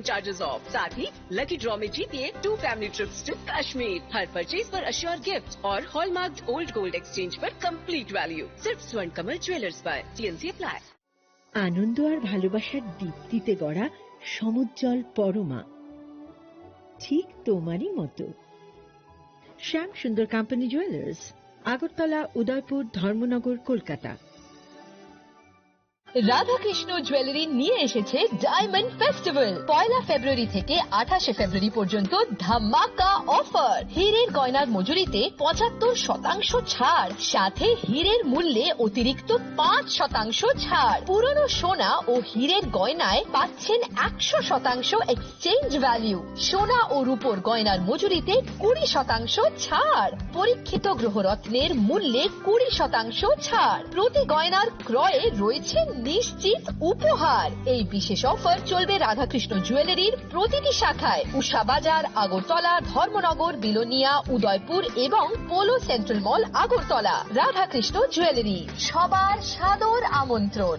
Charges of. साथ ही lucky draw में जीतिए 2 फैमिली ट्रिप्स टू कश्मीर। हर परचेज पर अश्योर गिफ्ट और हॉलमार्क ओल्ड गोल्ड एक्सचेंज पर कंप्लीट वैल्यू। सिर्फ स्वर्ण कमल ज्वेलर्स पर। TNC apply. আনন্দ আর ভালোবাসার দীপ্তিতে গড়া সমুজ্জ্বল পরমা, ঠিক তোমারই মতো। শ্যাম সুন্দর company jewellers, Agartala, Udaipur, Dharmanagar, Kolkata. Radhakrishna jewellery নিয়ে এসেছে ডায়মন্ড ফেস্টিভ্যাল। 1 ফেব্রুয়ারি থেকে 28 ফেব্রুয়ারি পর্যন্ত ধামাকা অফার। হীরের গয়নার মজুরিতে 75% ছাড়, সাথে হীরের মূল্যে অতিরিক্ত 5% ছাড়। পুরনো সোনা ও হীরের গয়নায় পাচ্ছেন 100% এক্সচেঞ্জ ভ্যালু। সোনা ও রূপোর গয়নার মজুরিতে 20% ছাড়। পরীক্ষিত গ্রহরত্নের মূল্যে 20% ছাড়। প্রতি গয়নার ক্রয়ে রয়েছে নিশ্চিত উপহার। এই বিশেষ অফার চলবে রাধাকৃষ্ণ জুয়েলারির প্রতিটি শাখায়, উষা বাজার, আগরতলা, ধর্মনগর, বিলোনিয়া, উদয়পুর এবং পোলো সেন্ট্রাল মল, আগরতলা। রাধাকৃষ্ণ জুয়েলারি, সবার সাদর আমন্ত্রণ।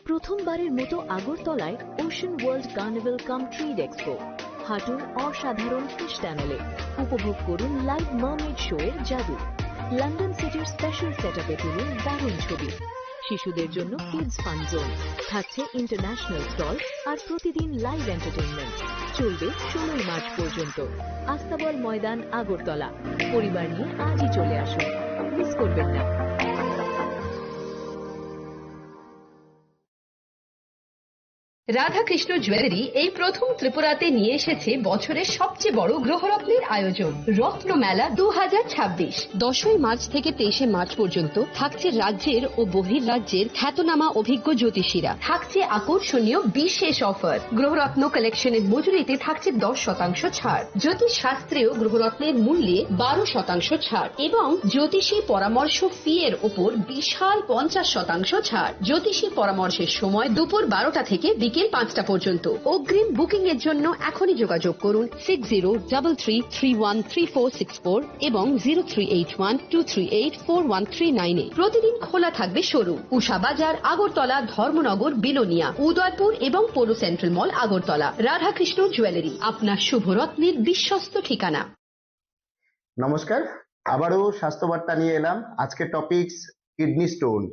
প্রথমবারের মতো আগরতলায় ওশান ওয়ার্ল্ড কার্নিভাল কাম ট্রেড এক্সপো। হাঁটুন অসাধারণ ফিশ টানেলে, উপভোগ করুন লাইভ মার্মেড শো এর জাদু। লন্ডন সিটির স্পেশাল সেটআপে তুলুন দারুণ ছবি। শিশুদের জন্য কিডস ফান জোন থাকছে, ইন্টারন্যাশনাল স্টল আর প্রতিদিন লাইভ এন্টারটেইনমেন্ট। চলবে 16 মার্চ পর্যন্ত। আস্তাবল ময়দান, আগরতলা। পরিবার নিয়ে আজই চলে আসুন, মিস করবেন না। রাধাকৃষ্ণ জুয়েলারি এই প্রথম ত্রিপুরাতে নিয়ে এসেছে বছরের সবচেয়ে বড় গ্রহরত্নের আয়োজন, রত্ন মেলা 2026। 10 মার্চ থেকে 23 মার্চ পর্যন্ত থাকছে রাজ্যের ও বহির্রাজ্যের খ্যাতনামা অভিজ্ঞ জ্যোতিষীরা। থাকছে আকর্ষণীয় বিশেষ অফার। গ্রহরত্ন কালেকশনের মজুরিতে থাকছে 10% ছাড়। জ্যোতিষ শাস্ত্রীয় গ্রহরত্নের মূল্যে 12% ছাড় এবং জ্যোতিষী পরামর্শ ফি এর ওপর বিশাল 50% ছাড়। জ্যোতিষী পরামর্শের সময় দুপুর 12টা থেকে বিকেল 5টা পর্যন্ত। অগ্রিম বুকিং এর জন্য এখনই যোগাযোগ করুন 6033313464 এবং 038123841399 এ। প্রতিদিন খোলা থাকবে শোরুম। উষা বাজার, আগরতলা, ধর্মনগর, বিলোনিয়া, উদয়পুর এবং পোলো সেন্ট্রাল মল, আগরতলা। রাধাকৃষ্ণ জুয়েলারি, আপনার শুভরত্নের বিশ্বস্ত ঠিকানা। নমস্কার, আবারও স্বাস্থ্যবার্তা নিয়ে এলাম। আজকে টপিকস কিডনি স্টোন।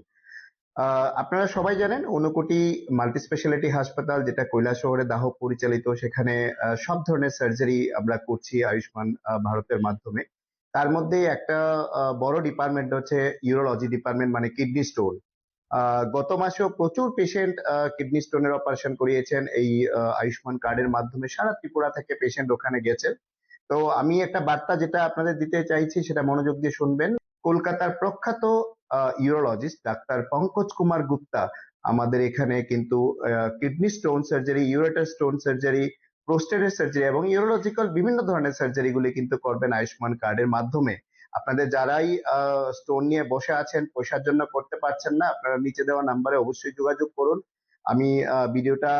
আপনারা সবাই জানেন ঊনকোটি মাল্টি স্পেশালিটি হাসপাতাল, যেটা কৈলাসহরে দাহ পরিচালিত, সেখানে সব ধরনের সার্জারি আমরা করছি আয়ুষ্মান ভারতের মাধ্যমে। তার মধ্যে একটা বড় ডিপার্টমেন্ট হচ্ছে ইউরোলজি ডিপার্টমেন্ট, মানে কিডনি স্টোন। গত মাসেও প্রচুর পেশেন্ট কিডনি স্টোনের অপারেশন করিয়েছেন এই আয়ুষ্মান কার্ডের মাধ্যমে। সারা ত্রিপুরা থেকে পেশেন্ট ওখানে গেছেন। তো আমি একটা বার্তা যেটা আপনাদের দিতে চাইছি সেটা মনোযোগ দিয়ে শুনবেন। কলকাতার প্রখ্যাত ইউরোলজিস্ট ডাক্তার পঙ্কজ কুমার গুপ্তা আমাদের এখানে কিন্তু kidney stone surgery, ureter stone surgery, প্রোস্টেটের সার্জারি এবং ইউরোলজিক্যাল বিভিন্ন ধরনের সার্জারি গুলি কিন্তু করবেন আয়ুষ্মান কার্ডের মাধ্যমে। আপনাদের যারাই স্টোন নিয়ে বসে আছেন, পয়সার জন্য করতে পারছেন না, আপনারা নিচে দেওয়া নাম্বারে অবশ্যই যোগাযোগ করুন। আমি ভিডিওটা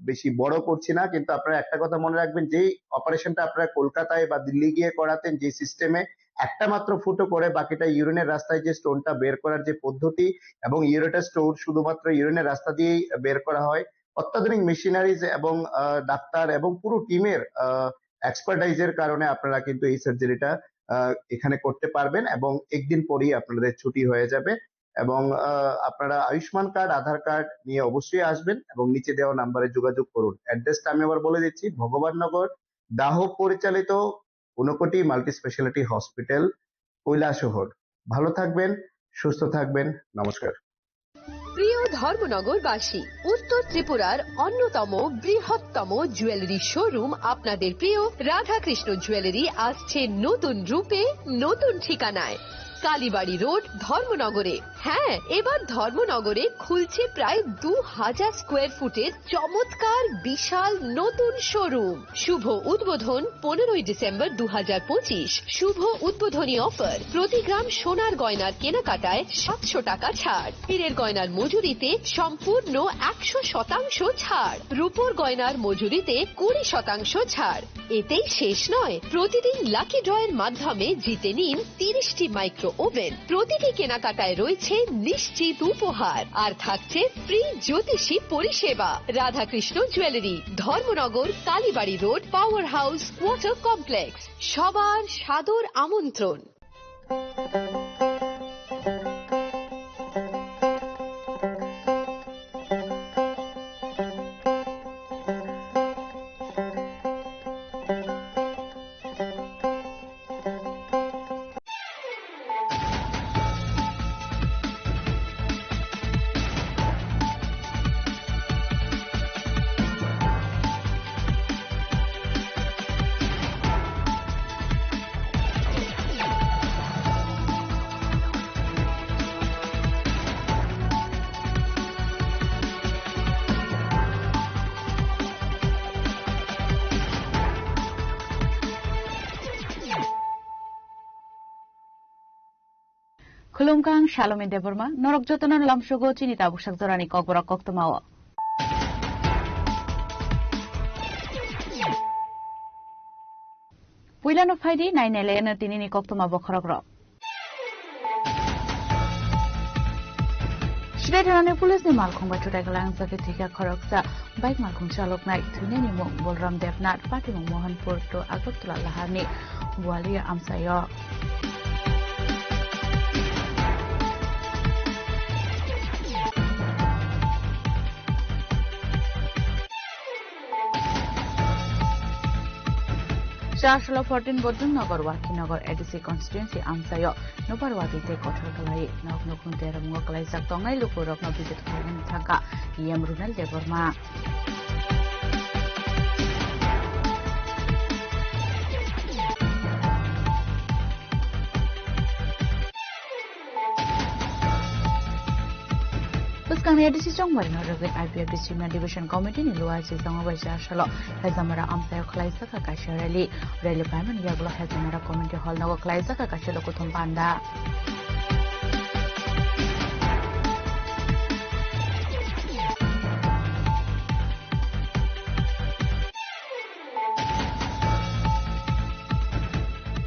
বেশি বড় করছি না, কিন্তু আপনারা একটা কথা মনে রাখবেন, যেই অপারেশনটা আপনারা কলকাতায় বা দিল্লি গিয়ে করাতেন, যে সিস্টেমে একটা মাত্র ফুটো করে বাকিটা ইউরিনের রাস্তায় যে স্টোনটা বের করার যে পদ্ধতি, এবং ইউরেটার স্টোন শুধুমাত্র ইউরিনের রাস্তা দিয়েই বের করা হয়, অত্যাধুনিক মেশিনারিজ এবং ডাক্তার এবং পুরো টিমের এক্সপার্টাইজের কারণে আপনারা কিন্তু এই সার্জারিটা এখানে করতে পারবেন এবং একদিন পরেই আপনাদের ছুটি হয়ে যাবে। এবং আপনারা আয়ুষ্মান কার্ড, আধার কার্ড নিয়ে অবশ্যই আসবেন এবং নিচে দেওয়া নাম্বারে যোগাযোগ করুন। অ্যাড্রেসটা আমি আবার বলে দিচ্ছি, ভগবাননগর দাহ পরিচালিত Unakoti multi speciality hospital, Kailashahar. ভালো থাকবেন, সুস্থ থাকবেন, নমস্কার। প্রিয় ধর্মনগরবাসী, উত্তর ত্রিপুরার অন্যতম বৃহত্তম জুয়েলারি শোরুম আপনাদের প্রিয় রাধাকৃষ্ণ জুয়েলারি আসছে নতুন রূপে, নতুন ঠিকানায়। কালীবাড়ি রোড, ধর্মনগরে। হ্যাঁ, এবার ধর্মনগরে খুলছে প্রায় 2000 স্কোয়ার ফুটের চমৎকার বিশাল নতুন শোরুম। শুভ উদ্বোধন 15 ডিসেম্বর 2025। শুভ উদ্বোধনী অফার, প্রতি গ্রাম সোনার গয়নার কেনাকাটায় 700 টাকা ছাড়। হীরের গয়নার মজুরিতে সম্পূর্ণ 100% ছাড়। রূপোর গয়নার মজুরিতে 20% ছাড়। এতেই শেষ নয়, প্রতিদিন লাকি ড্রয়ের মাধ্যমে জিতে নিন 30টি মাইক্রো ওভেন। প্রতিটি কেনাকাটায় রয়েছে নিশ্চিত উপহার আর থাকছে ফ্রি জ্যোতিষী পরিষেবা। Radhakrishna jewellery, Dharmanagar, Kalibari road, power house, water complex. সবার সাদর আমন্ত্রণ। Khulumkang Shalom Deborma, Norok Jotonan Lamshogo Chinita Bushak Zorani Kokbora Koktomawa. Puilano Faidi, 9 Elena Tinini Koktoma Bokorogro. Shredane Police ni Malcolm by Chutagalang Sakatika Koroksa, Bike Malcolm Shalok Night, Tunini Bolram Devnat, Fatima Mohan Porto, Agotula Lahani, Walia Amsayo. Shashalo 14 Bodunnagar Wakinagar ADC constituency Amsayo, Nobarwati take Kotalai, Noknokundera Mokalai Satongai Lukurok no visit Taka, Yam Runel Deborma. Kami ADC Songway no regular IPF District Division Committee ni luar sisang awal Shashalo, Hazamara Amsayo Klaisa Kakasharali, Rally Payment Yaglo Hazamara Community Hall no Klaisa Kakashalo Kutumpanda.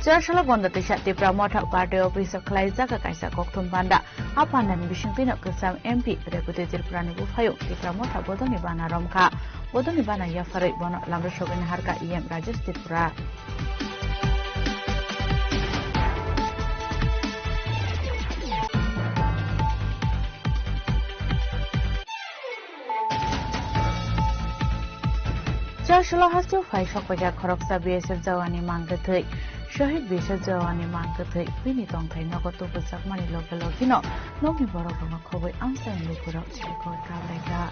Shashalo Gondate Shati Pramota Party Officer Klaisa Kakasa Koktumpanda. Apanan Bishopino Kusam MP Deputy Prani Bufayo, the Pramota Bodoni Bana Romka, Bodoni Bana Yafari Bono Lamroshogan Harka EM Rajas Tripura. Shashalo has to fight Shokoja Koroksa BSF Zawani Mangatui. Shahid Bishop Jawani Mankatai, Pinitong Tainogo to Sakmani Lokalogino, Nomi Borogama Kobe, Amsa and Lukura, Chico Tralega.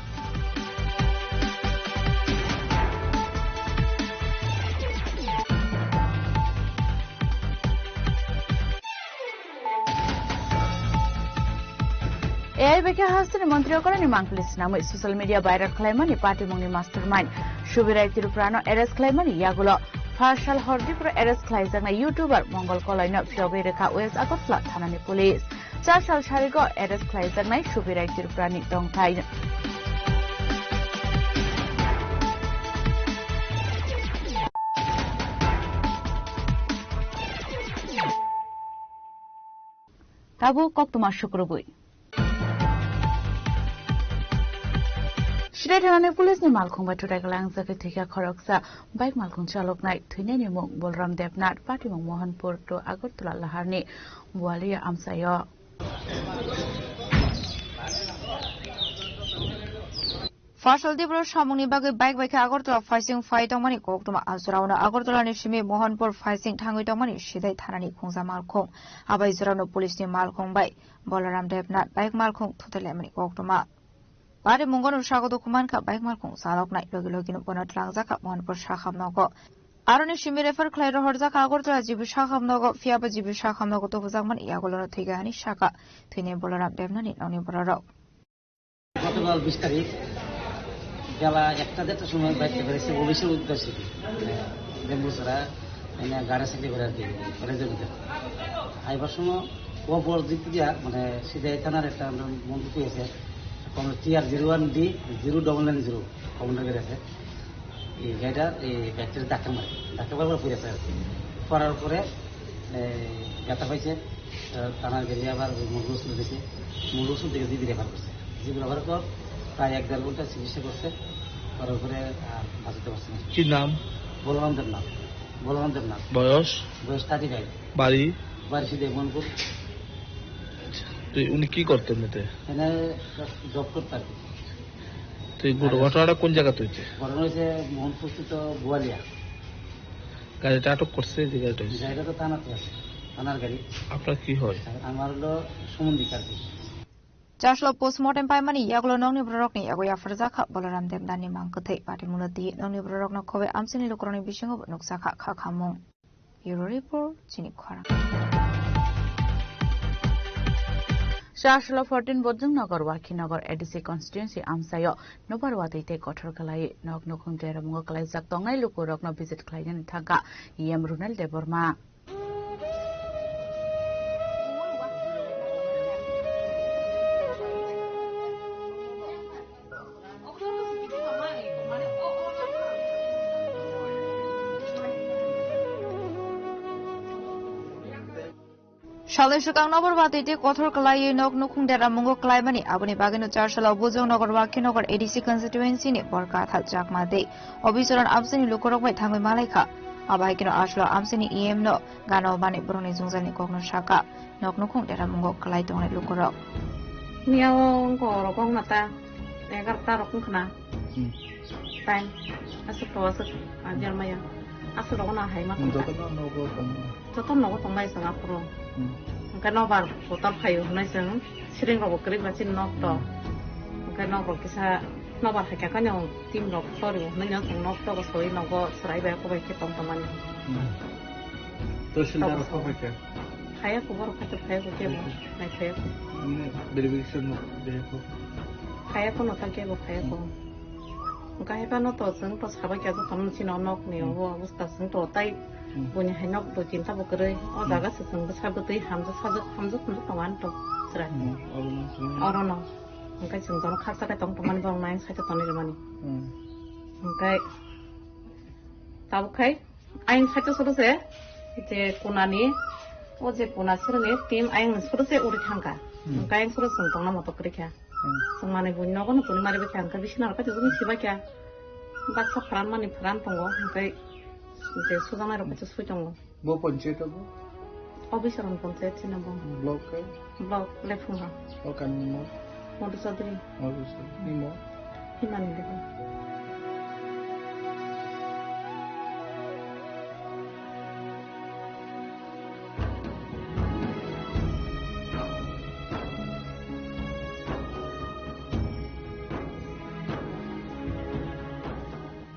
Beka has the Montreal and Mankulis Namu, social media viral Clemani Party Moni Mastermind, Shubirai Tiruprano, Eres Clemani Yagulo. Partial Hordipur Eres Klaisana YouTuber Mongol Colina Fioberika West Agotla Tanani Police. Chashal Sharigo Eres Klaisana Shubirai Tiruprani Dongtai. Tabu Koktuma Shukrubui. Shredane Police ni Malcolm by Chutagalang Sakatika Koroksa, Bike Malcolm Shalok Night, Twineni Mok, Bolram Devnat, Fatima Mohan Porto, Agotula Lahani, Walia Amsayo. Fashal Dibro Shamuni Bag Bike by Agortola Facing Fight on Money Koktuma Azurana Agortola Nishimi Mohanpur Facing Tanguito Money Shide Tanani Kunza Malcolm, Abaizurano Police ni Malcolm by Bolaram Devnat, Bike Malcolm to the Lemony Koktuma. Bari Mungon Shago Dokumanka, Bike Malcolm, Salok Night, Login Bonat Langzaka, Mohanpur Shaham Nogo. Aroni Shimi refer Clairo Horzaka Agortola Jibishaham Nogo, Fiaba Jibishaham Nogo to Zaman, Yagolo Tigani Shaka, Twin Bolaram Devnani, Noni Bororo. বেলা 1টা সময় বাইতে পেরেছে অফিসের উদ্দেশ্যে বেঙ্গুসরা মানে গাড়ি cycle করে আর কি কলেজের ভিতরে আইবার সময় ওপর দিক দিয়া মানে সিধাই থানার একটা মন্ত্রী পেয়েছে টিআর 01D 0990 কমান্ডার গেছে এই গাড়িটা এই ব্যাটারি ধাক্কা মারে ধাক্কা মারার পরে পড়েছে আর কি পড়ার পরে ব্যথা পাইছে থানার গাড়ি আবার মুরগ ওষুধ দিয়েছে, মুরগ ওষুধ থেকে জিবি রেফার করছে, জিবি রেফার পর প্রায় 1-1.5 ঘন্টা চিকিৎসা করছে, করার পরে আর বাঁচাতে পারছে না। কি নাম? বলরাম দেবনাথ। বয়স? 35। বাড়ি? বাড়ি সিধে মনপুর। উনি কি করতেন? এখানে জব করতে আর কি। তো এই ঘটনাটা কোন জায়গাতে হয়েছে? ঘটনা হয়েছে মোহনপুর স্থিত গোয়ালিয়া। গাড়িটা আটক করছে? যে গাড়িটা হয়েছে জায়গা তো থানাতে আছে, থানার গাড়ি। আপনার কি হয়? আমার হলো সুমন্দিক আর কি। Jaslo postmortem paimani yaglo nongni brorokni yago ya farzakha bolaram demdani mangkthei pati mulati nongni brorokna khobe amsini lokroni bisingo nuksakha khakhamung Bureau report chini khara Shashlo 14 Bodjungnagar Wakinagar ADC constituency amsayo nobarwatite kothor kalai nok nokhung tera mungo kalai jak tongai lukurokno visit klainan thaga yem Runal Deborma Shalishukang Nobarwatite kothor kalai nok nokhung tera mungo klaimani abuni bagino Charshalo Bodjungnagar Wakinagar ADC constituency ni borkatha jakmate obisoran amsini lukurokbai thangoi malaikha abaikino ashlo amsini em no gano mani broni jungzani kokno shaka nok nokhung tera mungo kalai tongai lukurok miao gorokong mata egarta rokung khna tain asu to ajar maya asu rokona hai ma joton nogo tongai sanga pro kan nobar botar phayo hnai sang siring rok kri bachin nok to kan nok kisa nobar hakya kan yo tim rok sori hnai yo sang nok to ko soi nogo srai ba ko bai ke tong tamani to sila ko ba ke khaya ko bor kha to khaya ko ke nai khaya verification no de ko khaya ko no ta ke bo khaya ko Kaya pa no to sang to sabai kya to tam chino nok ni o avustha sang to tai bunya hai nok to chinta bo kare o daga se sang sa bo tai hamja tongan to sra orono kai sang to khasa ka tong taman bang nai sa ta toni mani kai tab kai aing sa to suru se je kunani o je puna suru ne tim aing suru se uri thangka kai suru sang tong na mo to kre kya Sumane bunyi nopo nupuni mari bete angka bisina roka juga siapa kya, baca peran mani peran tunggu, sampai je sudah mari roka juga tunggu. Bo panchayat bo? Obis orang panchayat sih nabo. Blok kai? Blok lefunga. Okan mo? Modu sadri. Ni mo? Himani deko.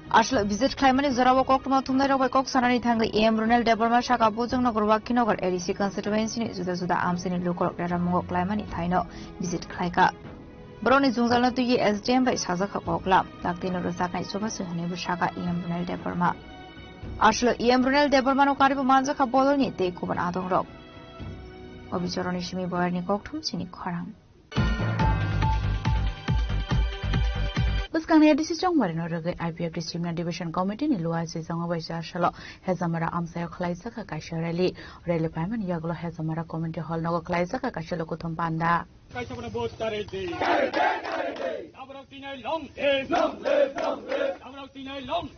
Ashlo visit Climani Zarawa Kokma Tumnaro by Kok Sanani Tanga EM Runal Deborma Shaka Bojongnagar Wakinagar ADC constituency Zuda Amsini Lukor Ramongo Climani Taino visit Klaika Broni Zungzalno to ye SDM by Sazaka Pokla Laktino Rosaka Sobasuhani Shaka EM Runal Deborma Ashlo EM Runal Debormano Karibu Manzaka Boloni te Kuban Adong Rock Obichoroni Shimi Boyani Koktum Sini Korang Buskang ADC Jongwari no rege IPF Disciplinary Division Committee ni luai se jong bai shalo hezamara amsayo khlaisa ka kaisharali rele paiman yaglo hezamara community hall no khlaisa ka kaishalo kothom panda kaisa bana bot tare de abrau tinai long abrau tinai long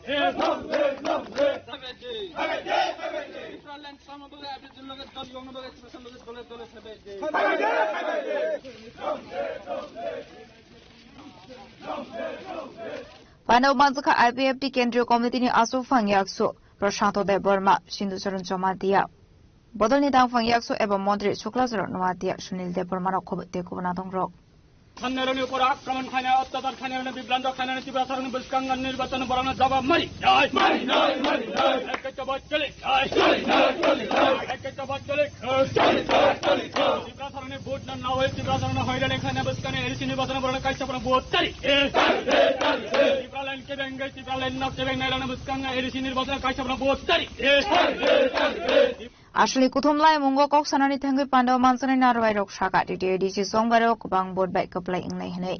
sabete Israel sama boga abis loge dol yong boga special loge dole sabete Panau Manzaka IPFT Kendriya Committee ni Asu Fangyaksu Prashanto De Burma Sinducharan Chomatia Bodolni Dang Fangyaksu Eba Mondri Chuklazaro Nomatia Sunil De Burma Kobte Kubanatung Rock খানারনের উপর আক্রমণ খানা অত্যাচার খানারনে বিভ্রান্ত খানারনে তীব্রতারণ বহিষ্কার নির্বাচন বরানো জবাব মারি একটা বাদ চলে একটা বাদ চলে তীব্রতারণে ভোট না হয়ে তীব্রতারণ হয়রানি খানা বহিষ্কার এসি নির্বাচন বরানো কাজ আপনার ভোট তারি তীব্রালাইন কে ব্যাঙ্গে তীব্রালাইন নক কে ব্যাঙ্গে এলানো বহিষ্কার এসি নির্বাচন কাজ আপনার ভোট তারি Asli kuthumlai mungo kok sanani thangui Pandaw Mansani narwai rok shaka DTADC songbaro kubang board bai kaplai ingnai hinai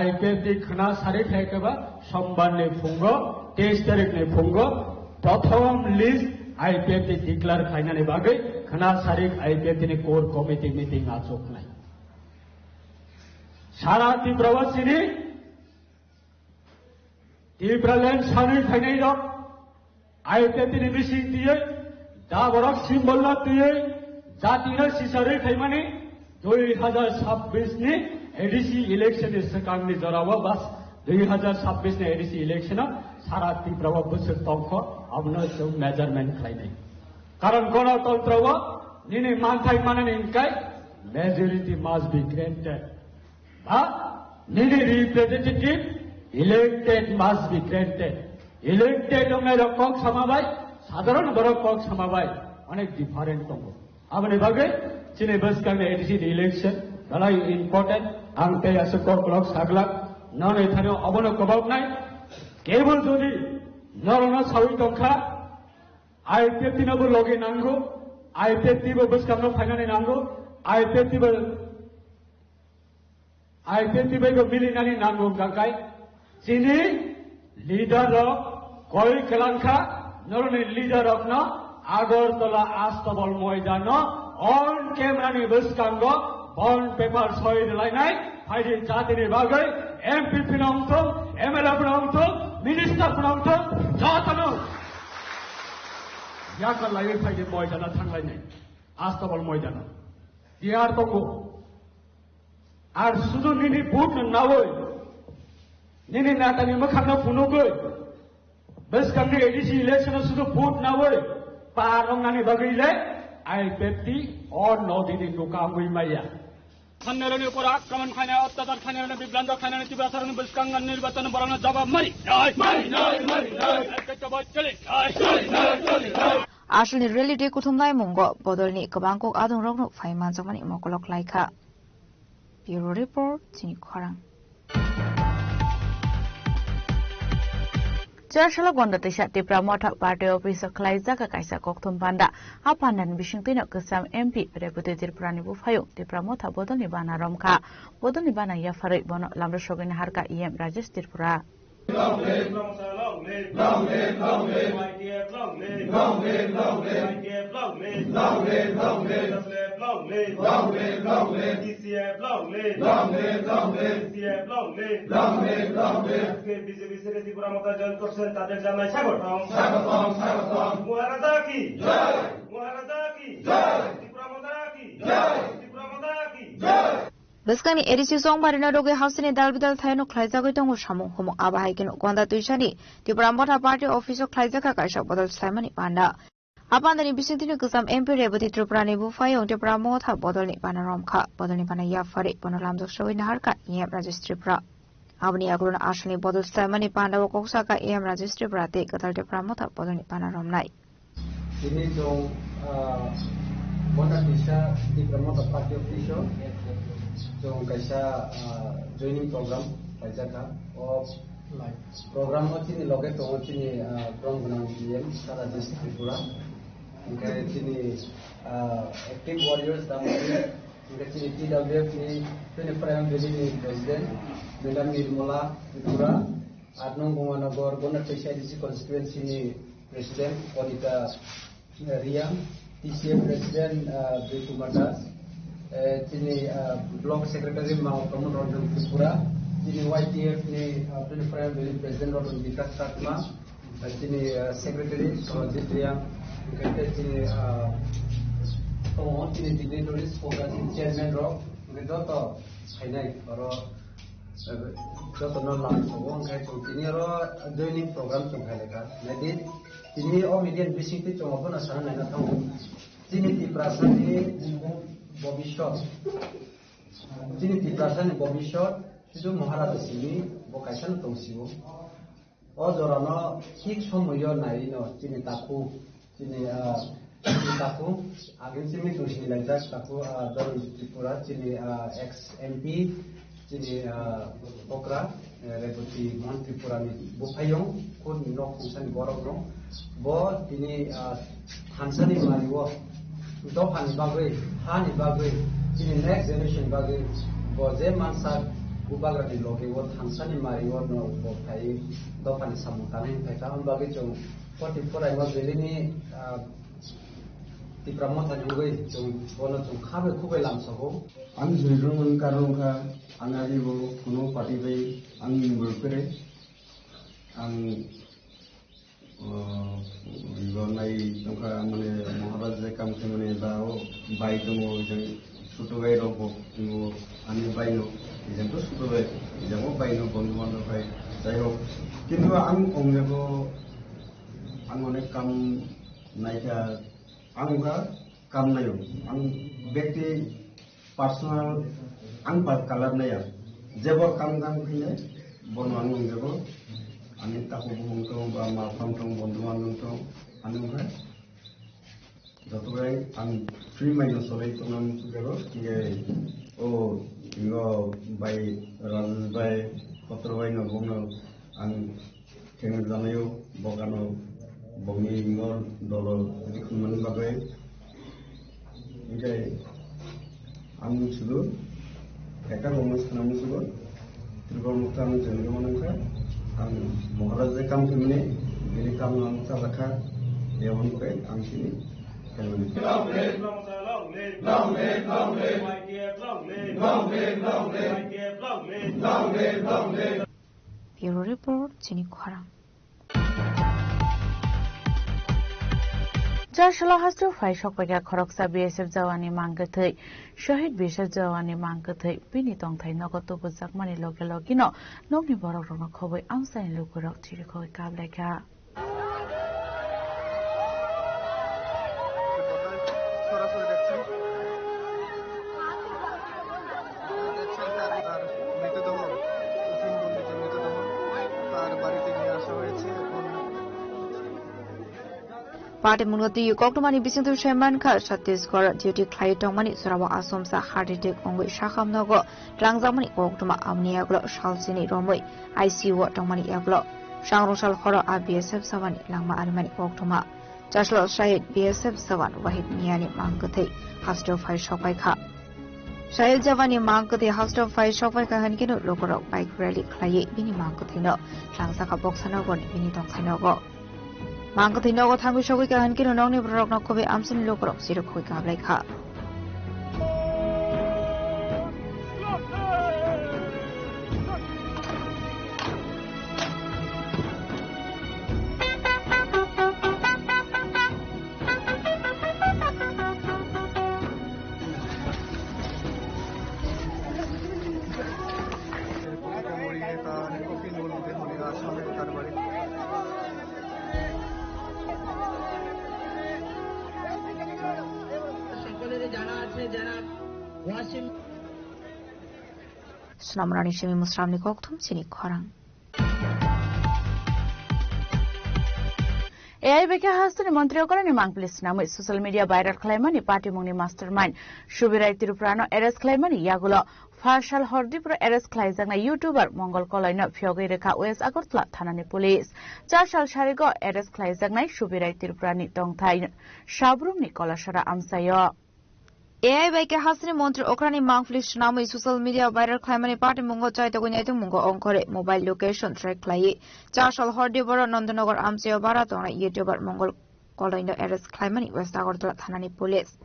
IPFT khana sare thaikaba sombar ne phungo 23 tarik ne phungo prothom list IPFT declare khainani bagai khana sarik IPFTini core committee meeting achoknai sara Tripura Tibraland sanui thainai rok IPFTini meeting tiye da borok symbol la tiye jati ra sisare thaimani 2026 ni ADC election sakangni jarawa bas 2026 ni ADC election sara Tripura busuk tongko abna so measurement khlainai karon গণতন্ত্র নিনে মানথাই মানেন Inkai majority must be granted নিনে representative elected must be granted elected ওঙ্গাই রকম সমাবাই সাধারণ বড় cock সমাবাই অনেক different তঙ্গ আমনে ভাগে চিনে বসকানে ADC election গলাই ইম্পর্টেন্ট আংতে আছে কক ব্লক সাগলা নন এখানে অবন কবাব নাই কেবল যদি নরনা সাউই Tankha IPFT nabo loge nango IPFT bo bus kamno finance nango IPFT bo go milinani nango gakai sini leader of koi kelanka norone leader of no Agartala Astobal Moidano on camera ni bus kango bond paper soid lainai haidi chatini bagai MP pinamto MLA pinamto minister pinamto jatano याकर live फाइदे मयदाना थांलायनाय आस्ताबल मयदाना यार तंगो are सुदु निनि बुट नावै निनि नातानि मखाना फुनुगै बस कामनि ADC election सुदु बुट नावै पारंनानि बगैले IPFT और नदिनि नुकामै माया সম্মেলনের উপর আক্রমণ খানে অত্যাচার খানে বিভ্রান্ত খানে তীব্রতার বহিষ্কার নির্বাচন বরানো জবাব মারি Ashley reality kutumlai mungo bodolni kabangkok adung rokno faiman jamani mokolok laika. Bureau report chini khorang. Jarashala gonda tisha Tripura Motha Party Office Khlaiza ka kaisa kokthum panda apanan bisingtino kesam MP Deputy Tripura ni bufayo Tripura Motha bodolni bana romkha bodolni bana ya farai bono lamro shogini harka EM Rajesh Tripura Long live, long live, long live, long live, long live, long live, long live, long live, long live, long live, long live, long live, long live, long live, DCF, long live, long live, long live, DCF, long live, long live, long live. আজকে BJP ছেড়ে ত্রিপুরা মতো join করছেন তাদের জানাই স্বাগতম স্বাগতম স্বাগতম মহারাজা কি জয় মহারাজা কি জয় ত্রিপুরা মতো কি জয় ত্রিপুরা মতো কি জয় Beskani edisi song barina roge hausini dalbidal thaino khlaiza goi tongo samung homo abahaikin gonda tuishani Tripura Motha Party Office khlaiza ka kaisa bodol saimani panda apandani bisintini kusam MP Rebati Tripura ni bufayo Tripura Motha bodolni bana romkha bodolni bana ya fare bonolam doshoi naharka EM Rajesh Tripura abni agruna ashni bodol saimani panda wo koksa ka EM Rajesh Tripura te katal Tripura Motha bodolni bana romnai ini dong Motha Tisha Tripura Motha Party Office Jong kaisa joining program kaisa ka of program mo chini loge to chini from gunang diem sara district Tripura ingka chini active warriors damari ingka chini TWF ni chini prime ni president Madam Nirmala Tripura Adnong Bumanagar Gona TCIDC constituency ni president Odita Ria TCF president Bitu Madas Chini block secretary Mao Pramod Ranjan Tripura, Chini YTF ni Prime President Ranjan Vikas Satma, Chini secretary Sorajit Riam, Chini Chini dignitaries program chairman Rock, Doto Hainai Oro Doto no launch so one kai to Chini ro joining program to Haleka. Nadi Chini o median visiting to Mabuna Sana na thong. Chini ti prasani ভবিষ্যৎ যিনি ত্রিপ্রাসানি ভবিষ্যৎ শুধু মহারাজা সিনি বকাইসান তংসিব অজরান ঠিক সময় nine যিনি তাকু যিনি তাকু আগের যিনি দোষী লাইজাক তাকু দরন ত্রিপুরা যিনি এক্স এমপি যিনি বকরা রেবতী মহান ত্রিপুরানি বুফাইং খুদ নক সংসানি বরক রং ব তিনি হানসানি মারিব Dohan bagwe, hani bagwe, ini next generation bagwe, boze mansak ubagra di loge, wot hansani mari wot no bokai, dohan samutane, mereka bagwe jong 44 ayam beli ni tipramo ta jugai bono chung khabe khubai lam sabo ang jurung karungka angari bo kuno pati bai ang burpere ang gonai tongka mane maharaj je kam ke mane dao bai tomo jeng suto gai robo ngo ani bai no jeng to suto gai jeng bai no bondhu bandhav bai jai hok kintu ang ongjego ang onek kam naika angga kam nayo ang ব্যক্তি personal ang kalar naya jebor kam dang khine bono ang jebo ani taku bung tong ba ma pham tong bondhu bandhav tong anu ha jotorai ang free mind solai tonam jebo ki o ingo bai ran bai potro bai no bono ang theng janayo bogano bongi ingor dolo dikhuman bagai ini আমি শুধু একটা অনুষ্ঠান আমি শুধু ত্রিপুরা আমি জনগণকে আমি মহারাজের কাম কিনে এই কাম আমি রাখা এমন করে আমি কিনে ব্যুরো রিপোর্ট চিনি খরা Jarshalo Hastro Fai Shokpaka Khoroksa BSF Jawani Mangathai Shahid BSF Jawani Mangathai Bini Tongthai Nogoto Buzakmani Logelogino Nogni Borok Rono Khoboi Amsain Lukurok Chirikhoi Kableka Party Munoti Koktomani Bisintu Shaman Ka Chhattisgarh Duty Klai Tongmani Surawa Asomsa Heart Attack Ongoi Shakham Nogo Rangzamani Koktoma Amniaglo Shalsini Romoi ICU Tongmani Yaglo Shangroshal Khoro BSF Sawan Langma Armani Koktoma Jashlo Shahid BSF Sawan Wahid Miani Mangathai Hastro Fai Shokai Kha Shahid Javani Mangathai Hastro Fai Shokai Kha Hankino Lokorok Bike Rally Klai Bini Mangathai No Rangsaka Boxana Goni Bini Tongthai Nogo Mangathai Nogo Thangu Shokai Kha Hankino Nongni Borok Nokobe Amsin Lokorok Sirokhoi Kablai Kha Snamrani Shemi Musramni Koktum Chini Khorang AI Beka Hastan Montreal Koloni Mangplis Namu social media viral Klaimani Party Mungni mastermind Shubirai Tiruprano Eres Klaimani Yagulo Farshal Hordipro Eres Klaizangna YouTuber Mongol Koloino Phyogai Rekha West Agartala Thanani Police Charshal Sharigo Eres Klaizangna Shubirai Tiruprani Tongthai Shabrumni Kolashara Amsayo AI Beka Hasani Montreal Okrani Mangplis Namu social media viral Klaimani Party Mungo Chaito Gunyaitu Mungo Onkore mobile location track Klai Charshal Hordipro Nandanagar Amsayo Baratona YouTuber Mongol Koloino Eres Klaimani West Agartala Thanani Police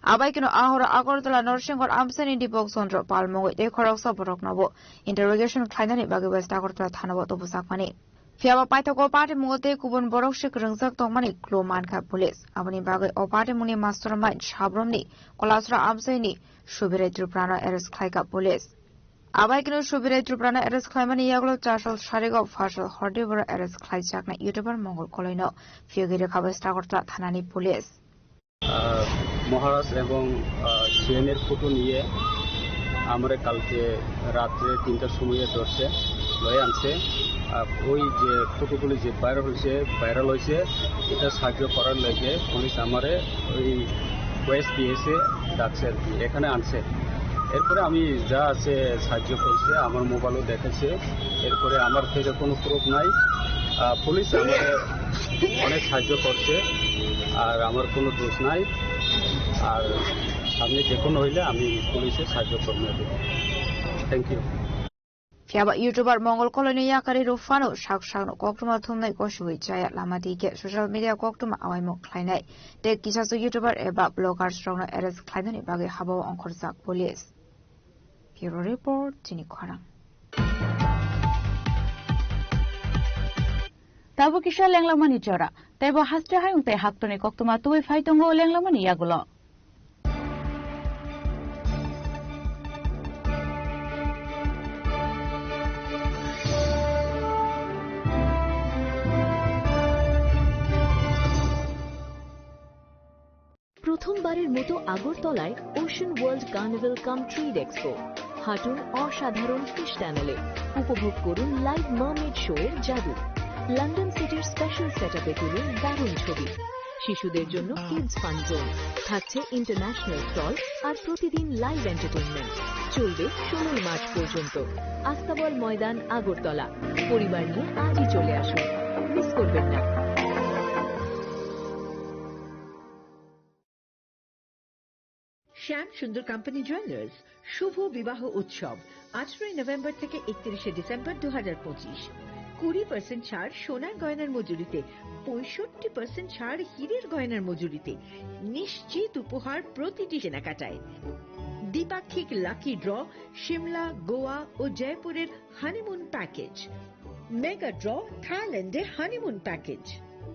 Abaikino Ahora Agartala Norshingor Amsani Dipok Sondro Palmongo de Koroksa Boroknobo interrogation Klainani Bagi West Agartala Thanabo Tobusakmani Fiaba Paitako Party Mote Kubun Borokshik Rungsak Tomani Klomanka Police Abani Bagi O Party Muni Mastermind Shabromni Kolasra Amsani Shubirai Tiruprano Eres Klaika Police Abaikino Shubirai Tiruprano Eres Klaimani Yaglo Charshal Sharigo Farshal Hordibor Eres Klaijakna YouTuber Mongol Koloino Fiogiri West Agartala Thanani Police মহারাজ এবং সিএনের photo নিয়ে আমরা কালকে রাত্রে 3টার সময় ধরছে লয়ে আনছে ওই যে ফটোগুলি যে ভাইরাল হয়েছে এটা সাহায্য করার লাগে পুলিশ আমারে ওই ওয়েস্ট পিএসে ডাকছে আর কি এখানে আনছে এরপরে আমি যা আছে সাহায্য করছে আমার মোবাইলও দেখেছে এরপরে আমার থেকে কোনো প্রুফ নাই পুলিশ আমাকে অনেক সাহায্য করছে আর আমার কোনো দোষ নাই আর সামনে যে কোনো হইলে আমি পুলিশের সাহায্য করব thank you Fiaba YouTuber Mongol Colony Yakari Rufano, Shak Shano Koktuma Tumnai Koshui Jaya Lamadike, social media Koktuma Awamo Kleine. The Kisasu YouTuber Eba blogger stronger Eres Kleine Bagi Habo on Korsak Police. Bureau Report, Tinikwana. Tabo kisha lenglamani jora. Tebo hastra hayung te haktone koktuma tuwe faitongo lenglamani yagulo. প্রথমবারের মতো আগরতলায় ocean world carnival কাম ট্রিড expo. হাঁটুন অসাধারণ fish টানেলে। উপভোগ করুন live mermaid show এর জাদু। London সিটির special সেটআপে তুলুন দারুণ ছবি। শিশুদের জন্য কিডস ফান জোন থাকছে, ইন্টারন্যাশনাল স্টল আর প্রতিদিন লাইভ এন্টারটেইনমেন্ট চলবে 16 মার্চ পর্যন্ত। আস্তাবল ময়দান, আগরতলা। পরিবার নিয়ে আজই চলে আসুন, মিস করবেন না। শ্যাম সুন্দর কোম্পানি জুয়েলার্স শুভ বিবাহ উৎসব 18 নভেম্বর থেকে 31 ডিসেম্বর 2025। 20% ছাড় সোনার গয়নার মজুরিতে, 65% ছাড় হীরের গয়নার মজুরিতে, নিশ্চিত উপহার প্রতিটি কেনাকাটায়। দ্বিপাক্ষিক লাকি ড্র, শিমলা, গোয়া ও জয়পুরের হানিমুন প্যাকেজ, মেগা ড্র থাইল্যান্ডে হানিমুন প্যাকেজ।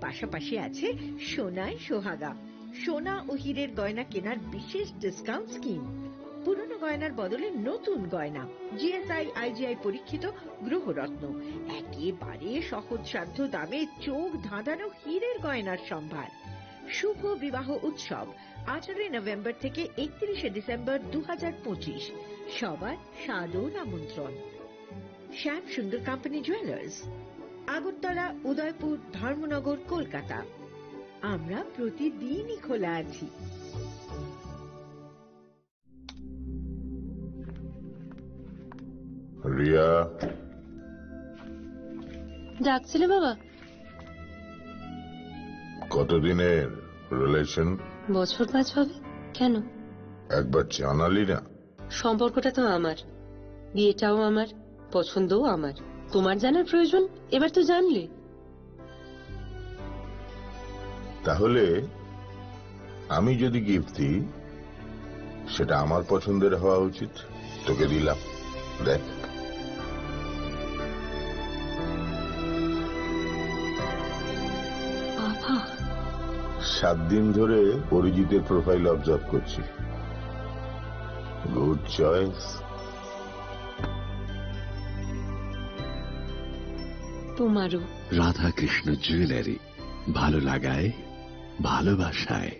পাশাপাশি আছে সোনায় সোহাগা, সোনা ও হীরের গয়না কেনার বিশেষ ডিসকাউন্ট স্কিম। পুরনো গয়নার বদলে নতুন গয়না, জিএসআই আইজিআই পরীক্ষিত গ্রহরত্ন, একেবারে সহজসাধ্য দামে চোখ ধাঁধানো হীরের গয়নার সম্ভার। শুভ বিবাহ উৎসব 18 নভেম্বর থেকে 31 ডিসেম্বর 2025। সবার সাদর আমন্ত্রণ। শ্যাম সুন্দর কোম্পানি জুয়েলার্স, আগরতলা, উদয়পুর, ধর্মনগর, কলকাতা। আমরা প্রতিদিনই খোলা আছি। রিয়া, ডাকছিলে বাবা? কতদিনের রিলেশন? বছর 5 হবে। কেন? একবার জানালি না? সম্পর্কটা তো আমার, বিয়েটাও আমার, পছন্দও আমার। তোমার জানার প্রয়োজন এবার তো জানলে। তাহলে আমি যদি গিফট দিই সেটা আমার পছন্দের হওয়া উচিত। তোকে দিলাম, দেখ। বাবা, 7 দিন ধরে অরিজিতের প্রোফাইল অবজার্ভ করছি। Good choice. তোমারও। রাধাকৃষ্ণ জুয়েলারি, ভালো লাগায়, ভালোবাসায়।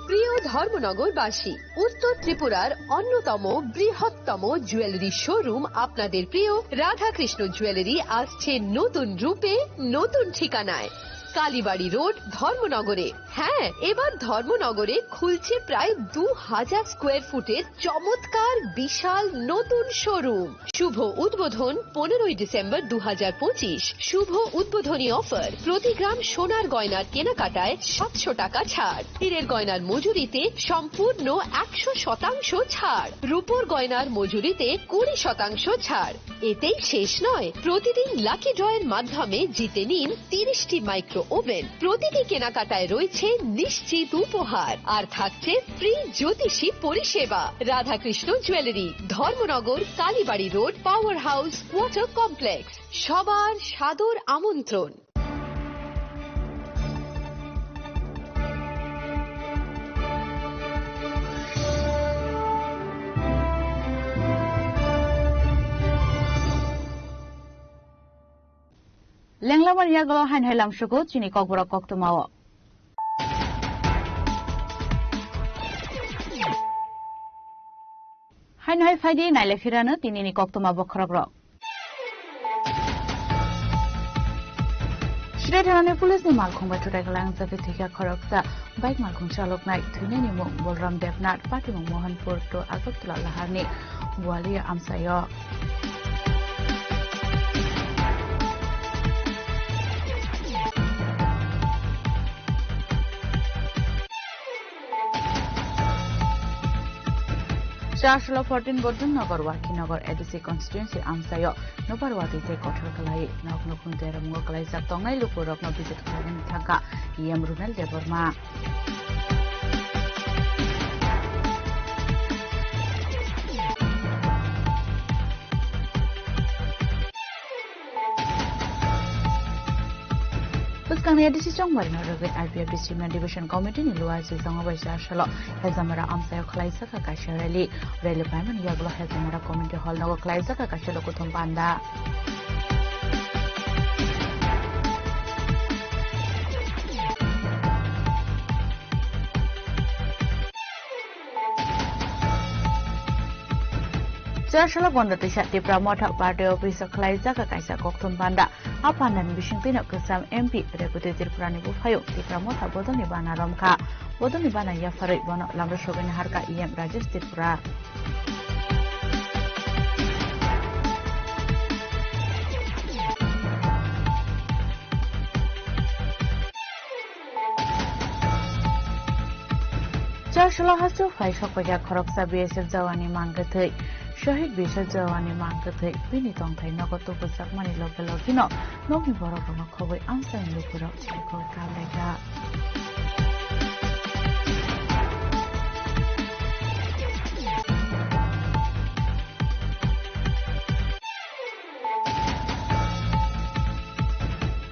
প্রিয় ধর্মনগরবাসী, উত্তর ত্রিপুরার অন্যতম বৃহত্তম জুয়েলারি শোরুম আপনাদের প্রিয় রাধাকৃষ্ণ জুয়েলারি আসছে নতুন রূপে, নতুন ঠিকানায়। কালীবাড়ি রোড, ধর্মনগরে। হ্যাঁ, এবার ধর্মনগরে খুলছে প্রায় 2000 স্কোয়ার ফুটের চমৎকার বিশাল নতুন শোরুম। শুভ উদ্বোধন 15 ডিসেম্বর 2025। শুভ উদ্বোধনী অফার, প্রতি গ্রাম সোনার গয়নার কেনাকাটায় 700 টাকা ছাড়, হীরের গয়নার মজুরিতে সম্পূর্ণ 100% ছাড়, রূপোর গয়নার মজুরিতে 20% ছাড়। এতেই শেষ নয়, প্রতিদিন লাকি ড্রয়ের মাধ্যমে জিতে নিন 30টি মাইক্রো ওভেন। প্রতিটি কেনাকাটায় রয়েছে নিশ্চিত উপহার, আর থাকছে ফ্রি জ্যোতিষী পরিষেবা। Radhakrishna jewellery, Dharmanagar, Kalibari road, power house, water complex. সবার সাদর আমন্ত্রণ। লেংলামান ইয়াগুলো হাইন হাইলাম সুকু চিনি ককবরা কক্তমাও। হাইন হাই ফাইদি নাইলে ফিরানো তিনিনি কক্তমা বখরাগ্র। সিরাই থানাनि पुलिसनि मालखं बाथुराय गलां जाफे थिका खरकसा बाइक मालखं चालकनाय थैनायनि मुं बलराम देवनाथ, पाटिमुं मोहनपुर टु आगरतला लाहारनि बुवालिया आमसायो। Charshalo 14 Bodun Nagar Wakinagar EDC constituency Amsayo Noparwati take Kotor Kalai Noknokun Teramungo Kalai Satongai Lupurok no visit Karan Taka Yam Runel Deborma. Kang EDC Chongwar Norway IPF District Division Committee ni luar sisang awal Charshalo Hezamara Amsayo Kalai Saka Kasharali Rally Payment Yaglo Hezamara Community Hall Nago Kalai Saka Kashalo Kutum Panda. Charshalo Bondo Tisha Tipra Mota Party Office of Kalai Saka Kaisa Koktum Panda. Apanan Bishing Pino Kusam MP Deputy Tirpurani Bufayo Tipra Mota Bodoni Bana Romka Bodoni Bana Yafari Bono Lamro Shogun Harka IM Rajesh Tirpura. Charshalo has to fight Shokoya Koroksa BSF Zawani Mangatui. Shahid Bishop Zawani Mangatui, Pinitong Tai Nogoto Sakmani Logino, Nogi Borokoma Kobe, answer in Lupuro, Chiko Kalega.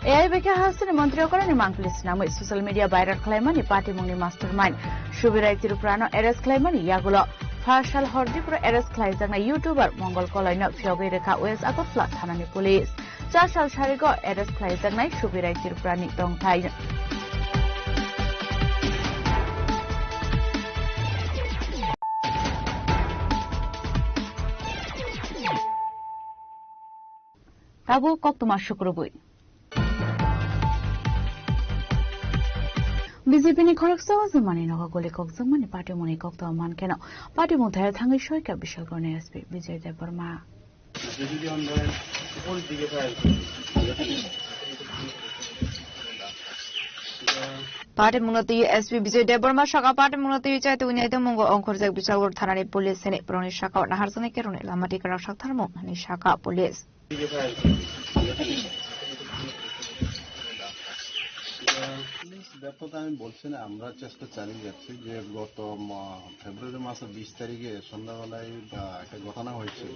AI Beka Hasan Montreal Korani Manglis Namu social media viral Claimani Party Muni Mastermind, Shubirai Tiruprano, Eres Claimani Yagulo. Partial Hordipro Eres Klaizang YouTuber Mongol Koloino Fiobe Reka Wes Agotla Thanani Police. Charshal Sharigo Eres Klaizang Shubirai Tirprani Tongtai. Tabu Koktuma Shukrubui. BJP ni Khoroksa Zamani no Goli Kok Zamani Party Moni Kokta Man Keno Party Muthay Thangi Shoika Bishal Gorne SP Vijay Deborma Party Munati SP Vijay Deborma Shaka Party Munati Chai to Unite Mungo Onkorzak Bishal Thanani Police Senate Proni Shaka Naharsani Kerone Lamati Karashak Tharmo Hani Shaka Police ব্যাপারটা আমি বলছি না আমরা চেষ্টা চালিয়ে যাচ্ছি যে গত ফেব্রুয়ারি মাসের 20 তারিখে সন্ধ্যাবেলায় একটা ঘটনা হয়েছিল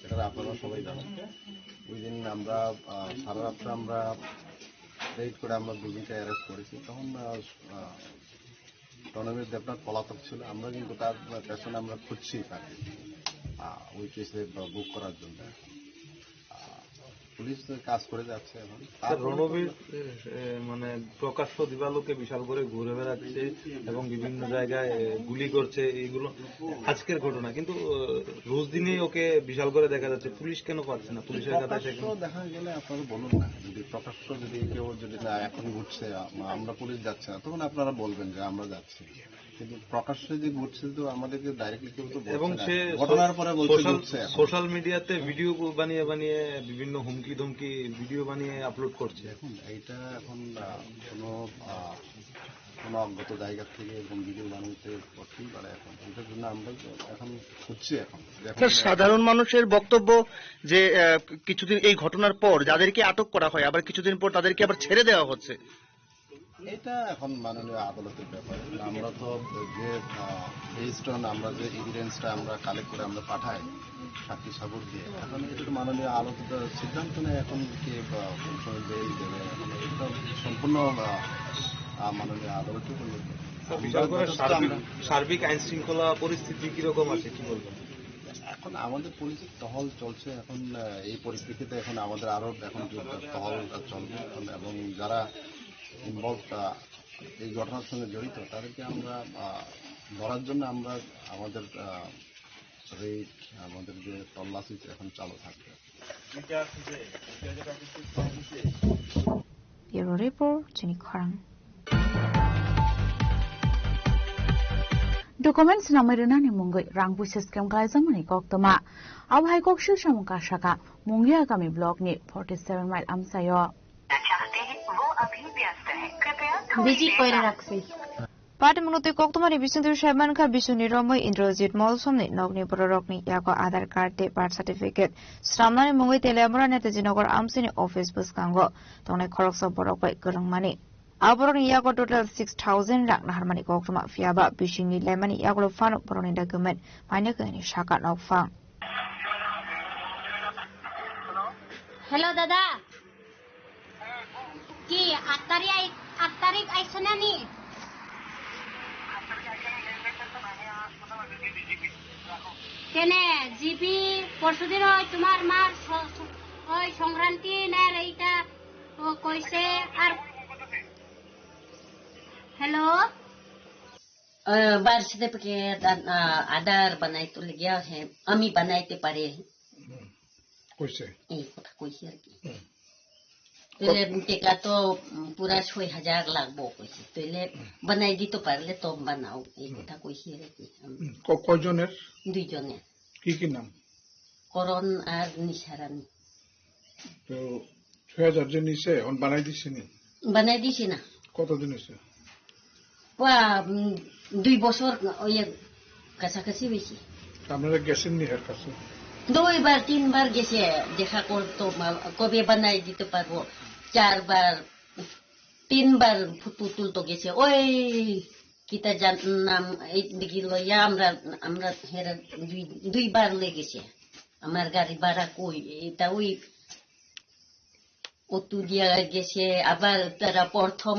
যেটা আপনারা সবাই জানেন ওই দিন আমরা সারা রাত্রে আমরা রেড করে আমরা দুজনকে অ্যারেস্ট করেছি তখন টনবীর দেবনাথ পলাতক ছিল আমরা কিন্তু তার পেছনে আমরা খুঁজছি তাকে ওই কেসে বুক করার জন্য পুলিশ কাজ করে যাচ্ছে এখন রণবীর মানে প্রকাশ্য দিবালোকে বিশাল করে ঘুরে বেড়াচ্ছে এবং বিভিন্ন জায়গায় গুলি করছে এইগুলো আজকের ঘটনা কিন্তু রোজ দিনই ওকে বিশাল করে দেখা যাচ্ছে পুলিশ কেন পাচ্ছে না পুলিশের কাছে দেখা গেলে আপনারা বলুন না যদি প্রকাশ্য যদি কেউ যদি না এখন ঘুরছে আমরা পুলিশ যাচ্ছে না তখন আপনারা বলবেন যে আমরা যাচ্ছি কিন্তু প্রকাশ্যে যে ঘুরছে তো আমাদেরকে ডাইরেক্টলি কেউ তো এবং সে ঘটনার পরে বলছে সোশ্যাল মিডিয়াতে ভিডিও বানিয়ে বানিয়ে বিভিন্ন হুমকি ধমকি ভিডিও বানিয়ে আপলোড করছে এখন এইটা এখন কোনো অজ্ঞাত জায়গা থেকে এরকম ভিডিও বানাতে করতেই পারে এখন এটার জন্য আমরা এখন খুঁজছি এখন সাধারণ মানুষের বক্তব্য যে কিছুদিন এই ঘটনার পর যাদেরকে আটক করা হয় আবার কিছুদিন পর তাদেরকে আবার ছেড়ে দেওয়া হচ্ছে এটা এখন মাননীয় আদালতের ব্যাপার আমরা তো যে রেজিস্ট্রেশন আমরা যে এভিডেন্সটা আমরা কালেক্ট করে আমরা পাঠাই সাক্ষী সাবর দিয়ে এখন এটা মাননীয় আদালতের সিদ্ধান্ত নেয় এখন কে কোন সময় বেল দেবে এখন এটা সম্পূর্ণ মাননীয় আদালতের সার্বিক আইন শৃঙ্খলা পরিস্থিতি কিরকম আছে কি বলবেন এখন আমাদের পুলিশের টহল চলছে এখন এই পরিস্থিতিতে এখন আমাদের আরো এখন টহল চলবে এবং যারা ইনভলভ এই ঘটনার সঙ্গে জড়িত তাদেরকে আমরা ধরার জন্য আমরা আমাদের রেড আমাদের যে তল্লাশি এখন চালু থাকবে Documents namirina ni mungai rangbu system kaizamani koktoma abhai kokshil shamuka shaka mungya kami block ni 47 mile amsayo busy করে রাখছি Patimunoti Koktumari Bisundu Shamanka Bisuni Romo Indrojit Molsomni Nogni Borokni Yako Aadhaar Card de Birth Certificate Stramnani Mungi Telemura Netejinogor Amsini Office Buskango Tone Korokso Borokbai Gurungmani Aboroni Yako total 6,000 Rak Naharmani Koktuma Fiaba Bishingi Lemani Yako Fano Boroni document Manakani Shaka Nok Fang. Hello Dada Ki 8 tarik aisana ni কেনে GP পরশুদিন তোমার মার ওই সংক্রান্তি না এইটা কইছে আর hello बार certificate आधार बनाइतो लगिया है আমি বানাইতে পারে কইছে এই কথা কইছে আর কি তাহলে টেকা তো পুরা 6,000 লাগবো কইছে তাহলে বানাই দিতে পারলে তো বানাও এই কথা কইছে আর কি কয়জনের দুইজনের কি নাম করণ আর নিশারানি তো 6,000 জন নিছে অন বানাই দিছে নি বানাই দিছে না কতদিন হইছে 2 বছর ওই কাছাকাছি হইছে আপনারা গেছেন নি এর কাছে 2 বার 3 বার গেছে দেখা করতো কবে বানাই দিতে পারবো 4 বার 3 বার পুতুল তো গেছে ওই কিতা জান নাম এই দিকে লইয়া আমরা হেরা 2 বার লেগেছে আমার গাড়ি ভাড়া কই এটা ওই অতু দিয়া গেছে আবার তারা প্রথম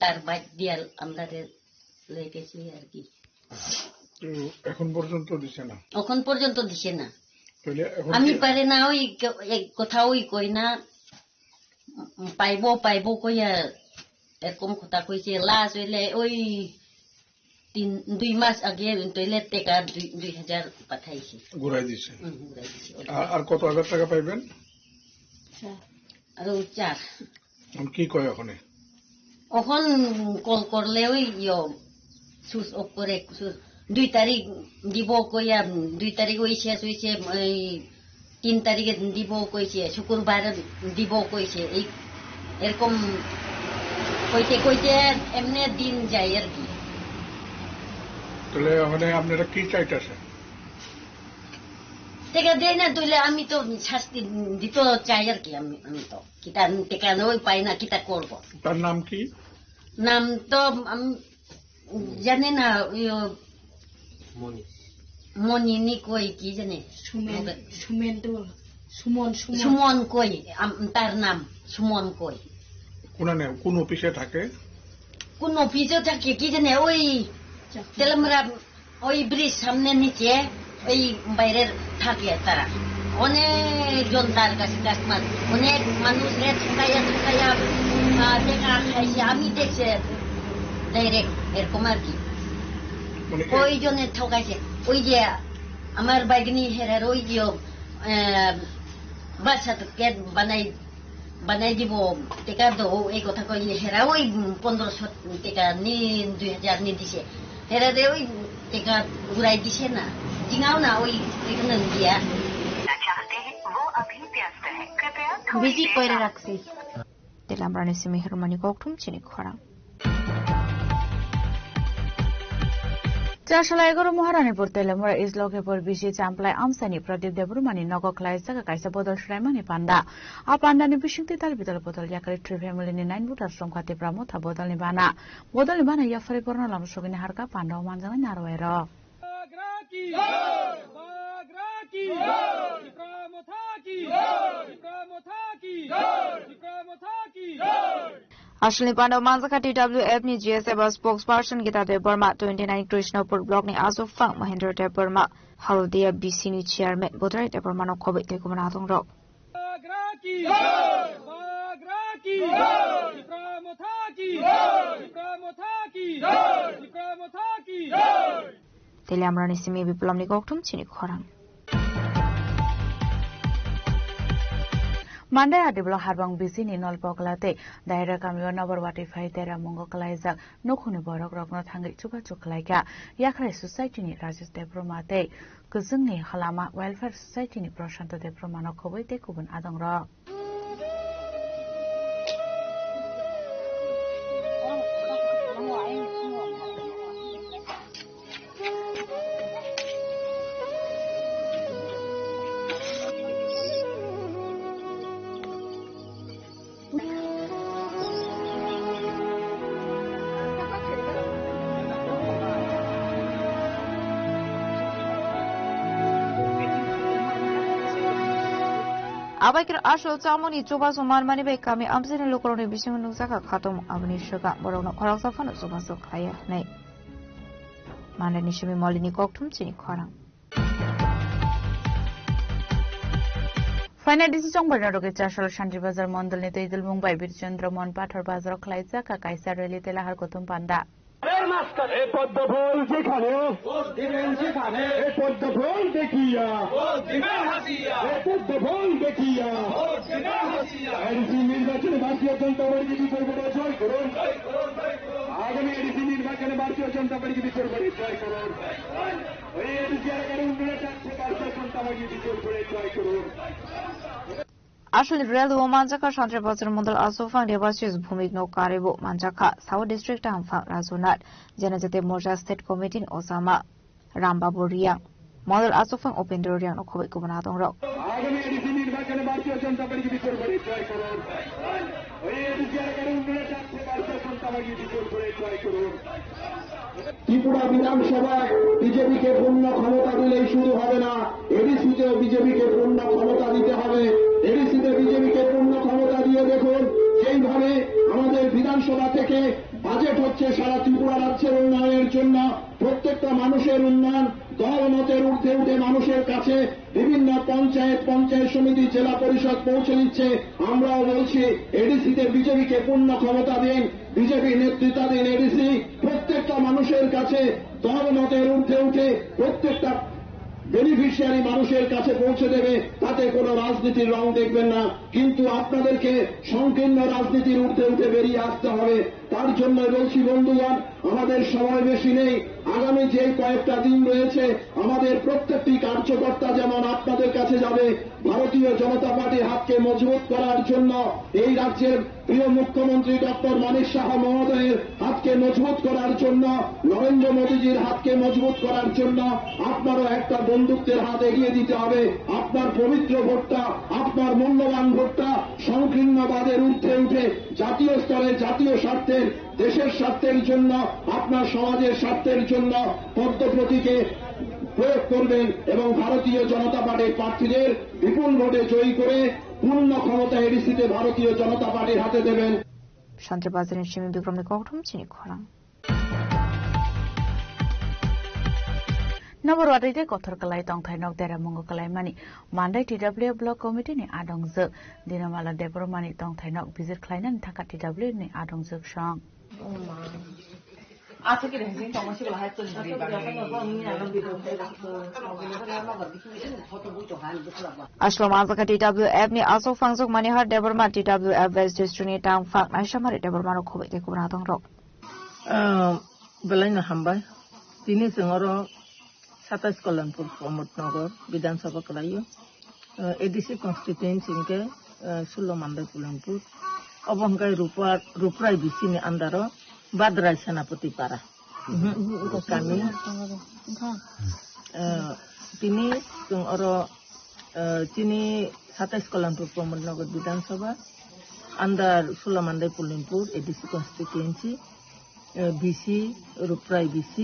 তার বাইক দিয়া আমরা লেগেছে আর কি এখন পর্যন্ত দিছে না আমি পারে না ওই কথা ওই কই না পাইবো কইয়া এরকম কথা কইছে লাস্ট হইলে ওই 2 মাস আগে তইলে টাকা 2,000 পাঠাইছে ঘুরাই দিছে আর কত হাজার টাকা পাইবেন আর 4 কি কয় এখন কল করলে ওই সুস করে 2 তারিখ দিব কইয়া 2 তারিখ ওই শেষ হইছে 3 তারিখে দিব কইছে শুক্রবার দিব কইছে এই এরকম কইতে এমনি দিন যায় আর কি তাহলে মানে আপনারা কি চাইতাছেন টেকা দেয় না তুইলে আমি তো শাস্তি দিতে চাই আর কি আমি তো কিটা টেকা নই পাই না কিটা করব তার নাম কি নাম তো আমি জানি না মনি নি কই কি জানি সুমন কই তার নাম সুমন কই কোন অফিসে থাকে কি জানি ওই তেলামরা ওই ব্রিজ সামনে নিচে ওই বাইরের থাকে তারা অনেকজন তার কাছে কাস্টমার অনেক মানুষ ঠকাইয়া দেখা খাইছে আমি দেখছি ডাইরেক্ট এরকম আর কি ওই জনে ঠকাইছে ওই যে আমার বাইগনি হেরার ওই যে বার্থ সার্টিফিকেট বানাই দিব টেকা দো এই কথা কই হেরা ওই 1,500 টাকা নি 2,000 নি দিছে হেরা দে ওই টেকা ঘুরাই দিছে না জিঙাও না ওই এখানে দিয়া বিজি করে রাখছি দিলাম রানিসি মেহরমানি কোকঠুম চিনি খরা Chashala 11 Maharani Telemura is located for Bishi Champlai Amsani Pradip Debrumani Nogo Klaisaka Kaisa Bodol Shrimani Panda. A panda ni Bishing Tital Vital Bodol Yakari Tree Family in 9 Buddhas from Kati Pramota Bodol Nibana. Bodol Nibana Yafari Pornolam Shogin Harka Panda Manzan Narwero. Ashli Panda Manzakati WF ni GSA spokesperson Gita De Burma 29 Krishnapur block ni Azufang Mahendra De Burma Haldia BC ni chairman Bodrai De Burma no Kobe Te Kumanatong Ro Telamrani Simi Biplam ni Koktum Chini Khorang Monday Adiblo Harbang Bisin in all Poklate, Daira Kamio Nabarwati Faitera Mongo Kalaiza, no Kuni Borok Rogno Tangi Chupa Chuklaika, Yakre Society ni Rajas de Bromate, Kuzungi Halama Welfare Society ni Proshanto de Promano Kobe Kubun Adong Ro. Abaikir Ashol Tamoni Chuba Suman Bai Kami Amsin Lokoni Bishim Nusaka Katum Abni Suga Borona Korasafan Subaso Kaya Nay Mandanishimi Molini Koktum Chini Korang. Final decision Bernardo Chashal Shanti Bazar Mondal Nitidil Mumbai Birchandra Mon Patar Bazar Klaiza Kaisa Reli Telahar Kotum Panda. পদ্মফুল যেখানে পদ্মফুল দেখিয়া পদ্মফুল দেখিয়া ADC নির্বাচনে ভারতীয় জনতা party বিজয় করে জয় করুন আগামী এডিসি নির্বাচনে ভারতীয় জনতা পার্টি বিজয় করে জয় করুন ওই এডিসি এলাকার উন্নয়নের ভারতীয় জনতা পার্টি বিজয় করে জয় করুন Ashul Real Manjaka Shantra Bazar Mondal Asofang Devasius Bhumik no Karibu Manjaka South District Amfang Razunat Janajate Moja State Committee Osama Rambabu Riang Model Asofang Open Dorian no Kobe Gubernador Rock. Tripura বিধানসভায় বিজেপিকে পূর্ণ ক্ষমতা দিলেই শুধু হবে না এডিসিতেও বিজেপিকে পূর্ণ ক্ষমতা দিতে হবে এডিসিতে বিজেপিকে পূর্ণ ক্ষমতা দিয়ে দেখুন যেইভাবে আমাদের বিধানসভা থেকে বাজেট হচ্ছে সারা ত্রিপুরা রাজ্যের উন্নয়নের জন্য প্রত্যেকটা মানুষের উন্নয়ন দলমতের ঊর্ধ্বে উঠে মানুষের কাছে বিভিন্ন পঞ্চায়েত সমিতি জেলা পরিষদ পৌঁছে দিচ্ছে আমরাও বলছি এডিসিতে বিজেপিকে পূর্ণ ক্ষমতা দিন বিজেপি নেতৃত্বাধীন এডিসি প্রত্যেকটা মানুষের কাছে দলমতের ঊর্ধ্বে উঠে প্রত্যেকটা বেনিফিশিয়ারি মানুষের কাছে পৌঁছে দেবে তাতে কোনো রাজনীতির রং দেখবেন না কিন্তু আপনাদেরকে সংকীর্ণ রাজনীতির ঊর্ধ্বে উঠে বেরিয়ে আসতে হবে তার জন্য বলছি বন্ধুগণ আমাদের সময় বেশি নেই আগামী যে কয়েকটা দিন রয়েছে আমাদের প্রত্যেকটি কার্যকর্তা যেমন আপনাদের কাছে যাবে ভারতীয় জনতা পার্টির হাতকে মজবুত করার জন্য এই রাজ্যের প্রিয় মুখ্যমন্ত্রী ডক্টর মানিক সাহা মহোদয়ের হাতকে মজবুত করার জন্য নরেন্দ্র মোদীজির হাতকে মজবুত করার জন্য আপনারও একটা বন্ধুত্বের হাত এগিয়ে দিতে হবে আপনার পবিত্র ভোটটা আপনার মূল্যবান ভোটটা সংকীর্ণবাদের ঊর্ধ্বে উঠে জাতীয় স্তরে জাতীয় স্বার্থের দেশের স্বার্থের জন্য আপনার সমাজের স্বার্থের জন্য পদ্ম প্রতীকে প্রয়োগ করবেন এবং ভারতীয় জনতা পার্টির প্রার্থীদের বিপুল ভোটে জয়ী করে পূর্ণ ক্ষমতা এডিসিতে ভারতীয় জনতা পার্টির হাতে দেবেন Shantrabazarin Shimi Bikramni Koktum Chini Korang. Nomor wadite kotor kalai tong thai nok dera mongo kalai mani mandai TW block committee ni adong ze dinamala debro mani tong thai nok visit klainan thaka TW ni adong ze shang Ashlam Azaka TWF ni Aso Fangsuk Manihar Deborma TWF West District ni Tang Fang Aishamari Deborma no Kobe Kubratong Rock. Belaina Hambai Tini Singoro Satas Kolanpur Promotnogor Vidansabha Kalayo ADC constituency ke Sulomanda Kulanpur Obongkai Ruprai Bisini Andaro Badrai Senapati Para kami tini Singoro tini Satas Kolanpur Promotnogor Vidansabha Andar Sulamanda Kulanpur ADC constituency BC Ruprai BC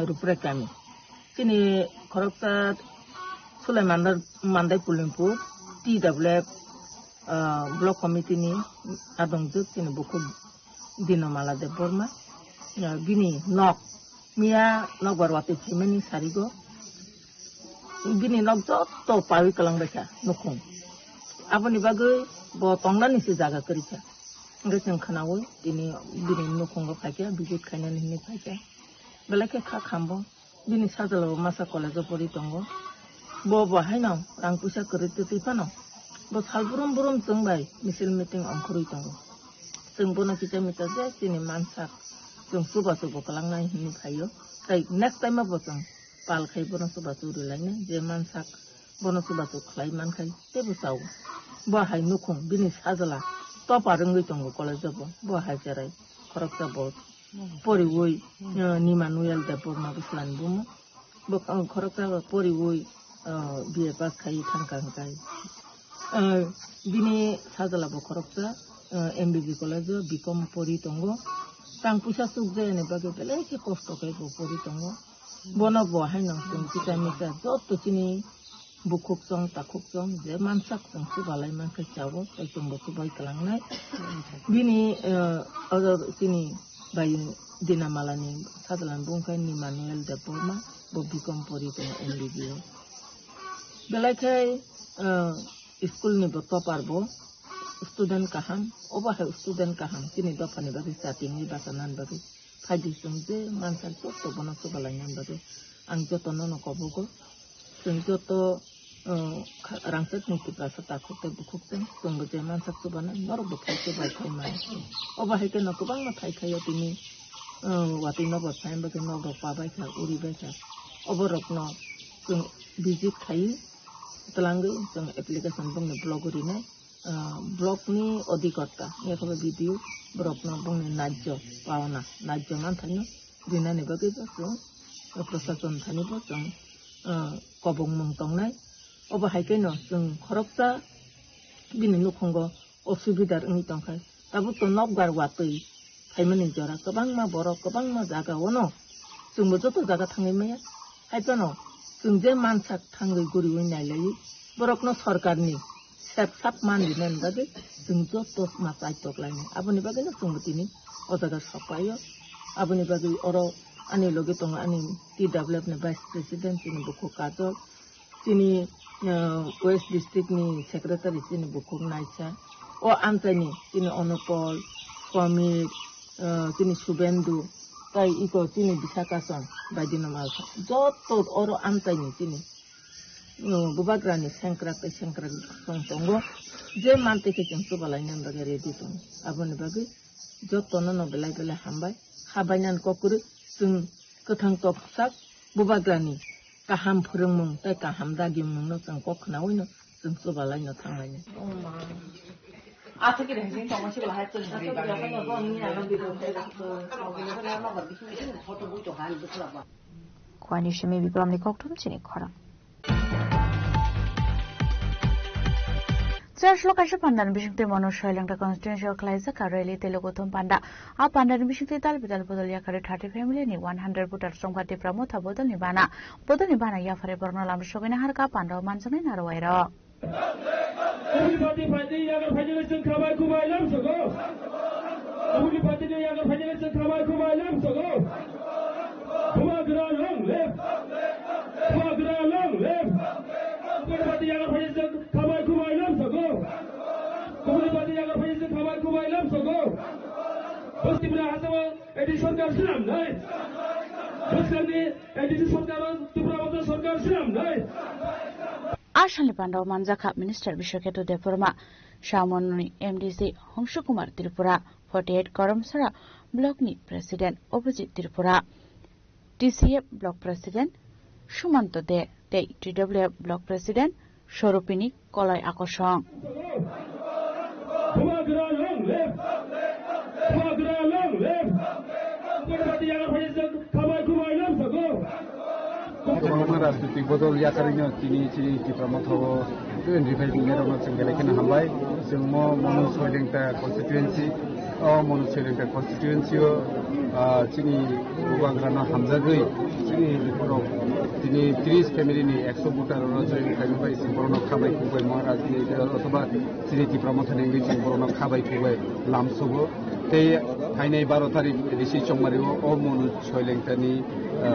Ruprai kami Kini korokta Sulaiman Mandai Pulimpur TWF block committee ni adongjuk kini buku dinamala de Burma bini nok mia nok barwati chimeni sarigo bini nok jotto pawi kalang beka nukung apani bagai bo tongna nisi jaga kerja nggak yang kenawui ini bini nukung go pakai bijut kainan ini pakai belake kha kambo Bini sadalo masa college pori tongo bo haino rang pusa kerite tipano bo salburum burum jongbai misil meeting angkuri tongo jengbono kita mita je tini mansak jong suba kalangnai hini khayo tai next time bo jong pal khai bono suba uri laine je mansak bono suba khlai man khai te bo saw bo hai nukung bini sadala to parungui tongo college bo hai jarai korakta bo Pori woi ni manuel de por mabuslan bumo bok korokta pori woi biye pas khai thankang kai bini sajala bo korokta MBB college bikom pori tongo tang pusa sukje ne bage bele ke kosto kai bo pori tongo bono bo haino tung kita mita jotto chini bukuk song takuk song je mansak song su balai man ka chawo sai song bo su bai kalang nai bini other sini bai dinamalani sadalan bungkai ni Manuel de Palma bo bikom pori to MBBS belai kai school ni bo topar bo student kaham oba hai student kaham sini do pani bagi starting ni basanan bagi phaji song je mansak to bono su balai nan bagi ang joto no kobogo sung joto rangset niki prasa takut te bukuk ten sung je mansak su bana nor bo khai ke bai khai mai oba hai ke no kubang ma khai khai tini wati no bo saim bagi no go pa bai kha uri bai kha oborok no sung visit khai telangai sung application bong ne blog uri nai blog ni odikota ye khobe video brok no bong ne najjo paona najjo man thani dina ne bagi so প্রশাসন Thani বসং কবং মংতং নাই of হাইকে ন जों খরকসা বিনি নুখঙ্গ অসুবিধার নি তংখাই তাবু তো নবগার ওয়াতৈ ফাইমানি জরা गोबां मा बरक गोबां मा जागा वनो जोंबो जत जागा थाङै माया हाइजन जों जे मानसाक थाङै गुरिवै नायलाय बरकनो सरकारनि सेप साप मान दिनान बागे जों जत मा साइटक लायनि आबुनि बागे न जोंबो तिनि अजागा सपायो आबुनि बागे अरो ani logi tong ani TWF ne vice president ini buku kajol sini west district ni secretary sini buku naisa o antani sini onopol swami sini subendu tai iko sini bisakason badina malsa joto oro antani sini bubagrani sengkrak song tongo je mante ke jengsu balai nan bagi ready tong abone bagi joto no belai belai hambai habanyan kokuri जों गोथां तकसाक बुबाग्रानि गाहाम फोरोंमों ताय गाहाम दागिमों न जों कखनावैनो जों सुबालायनो थांलायनो आथके रेंजिं तमासि लाहाय जों kwani shimi bipramni koktum chini khora Church lokasha pandan bishingte mono shoilangta constitutional klaisa kareli telogothom panda a pandan bishingte tal bidal bodol yakare 30 family ni 100 butar songpati pramotha bodol ni bana ya fare borno lam shogina har ka panda manjane narwaira Everybody fighting yagar federation khabai kubai lam sogo Everybody yagar federation khabai kubai lam sogo Kumagra long left Everybody yagar federation khabai kubai lam sogo Everybody yagar federation khabai kubai lam sogo Bosti bina hasawa edison kar silam nai Bosti edison sarkar tupra sarkar silam nai Ashanli Pandau Manjaka Minister Bishoketu Deporma Shamoni MDC Hongshu Kumar Tripura 48 Karamsara Block ni President Opposite Tripura TCF Block President Shumanto De TWF Block President Shorupini Kolai Akoshong राजनीतिक बदल Yaccarino तिनी प्रमथो 25 मेरनो संगलेखना हामबाय जों मनो सोलिंटा constituency मनो सोलिंटा कन्स्टिट्युएन्सीओ तिनी गोबांग्रानो हामजागै तिनी बिफोरो तिनी 30 फेमिलिनि 100 बुटारनो जों खायबाय बरनो खाबाय खुबाय महाराजनि अथवा तिनी प्रमथनि जों बरनो खाबाय खुबाय लामसबो ते फाइनाय 12 तारिख रिसि चंमारिओ मनो सोलिंटानि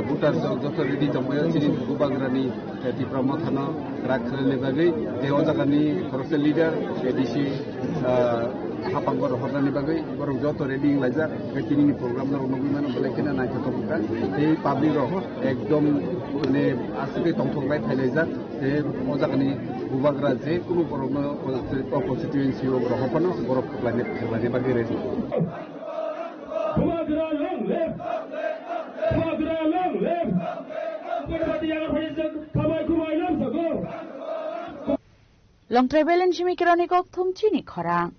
बुटार जत रेडी दंबाय तिनी गोबांग्रानि प्रमथनो राखरनि बागै देव जागानि फरेस्ट लिडार एडिसि हापांगर हरनानि बागै बरं जत रेडी लाइजा तिनी प्रग्राम न रनगुमान बलायकेना नायथथबका ए पाब्लिक रह एकदम माने आसुके तंथंबाय थाइलाइजा जे मजागानि गोबांग्रा जे कुनु बरनो कन्स्टिट्युएन्सि रहपनो बरफ लाइने बागै ready Long travel and Jimmy Kronikok Thum Chini Korang.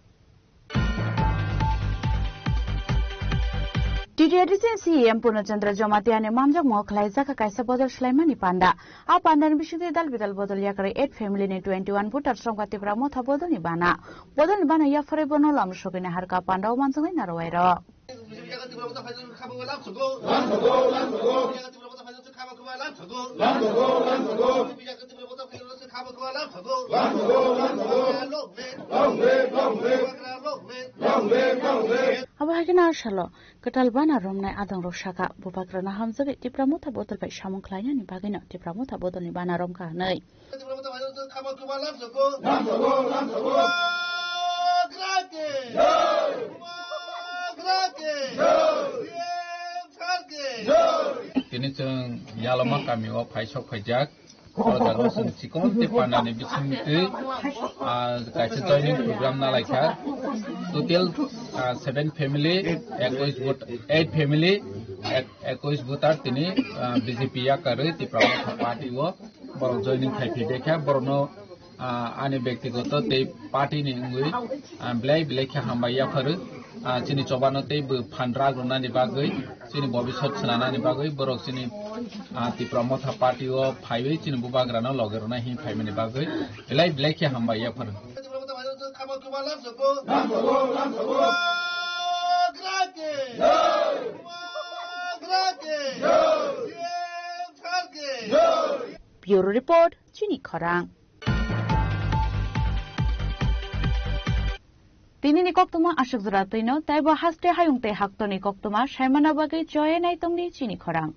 TDRC CM Punachandra Jomatiane Manjak Mok Laizaka Kaisa Bodol Shlaimani Panda. A Panda and Bishop Dal Vidal Bodol Yakari 8 family in 21 put at Strong Katibramota Bodonibana. Bodonibana Yafare Bonolam Shokina Harka Panda Manzang in Arwero. Abahagana Shalo, Katalbana Romnai Adang Roshaka, Bubakrana Hamzavi, Tipramuta Bottle by Shamon Klein and Bagino, Tipramuta Bottle Nibana Romka, Nay. Tinitong Yalama kami o Paisok Pajak, or the Rosen Chikon, Tipana, Bisimiti, as a joining program like that. Total 7 family, 8 family, Echoes Butar Tini, BJP Yakari, the party work, but joining Kaipideka, Borno, Ani Bektigoto, the party in English, and Blake Hambaya Faru. Sini cobano te pandra guna ni bagai, sini bobi shot selana ni bagai, borok sini ti promota party o five, sini buba grana loger na hi five ni bagai, belai black ya hamba ya par. Bureau Report, Chini Korang. Tini ni koktuma ashuk zuratino, taibo haste hayungte haktoni koktuma, shaimana bagai joy naitongni Chini Korang.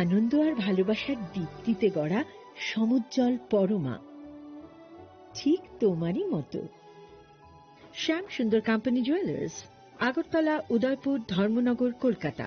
আনন্দ আর ভালোবাসার দীপ্তিতে গড়া সমুজ্জ্বল পরমা, ঠিক তোমারই মতো। শ্যাম সুন্দর company jewellers, Agartala, Udaipur, Dharmanagar, Kolkata.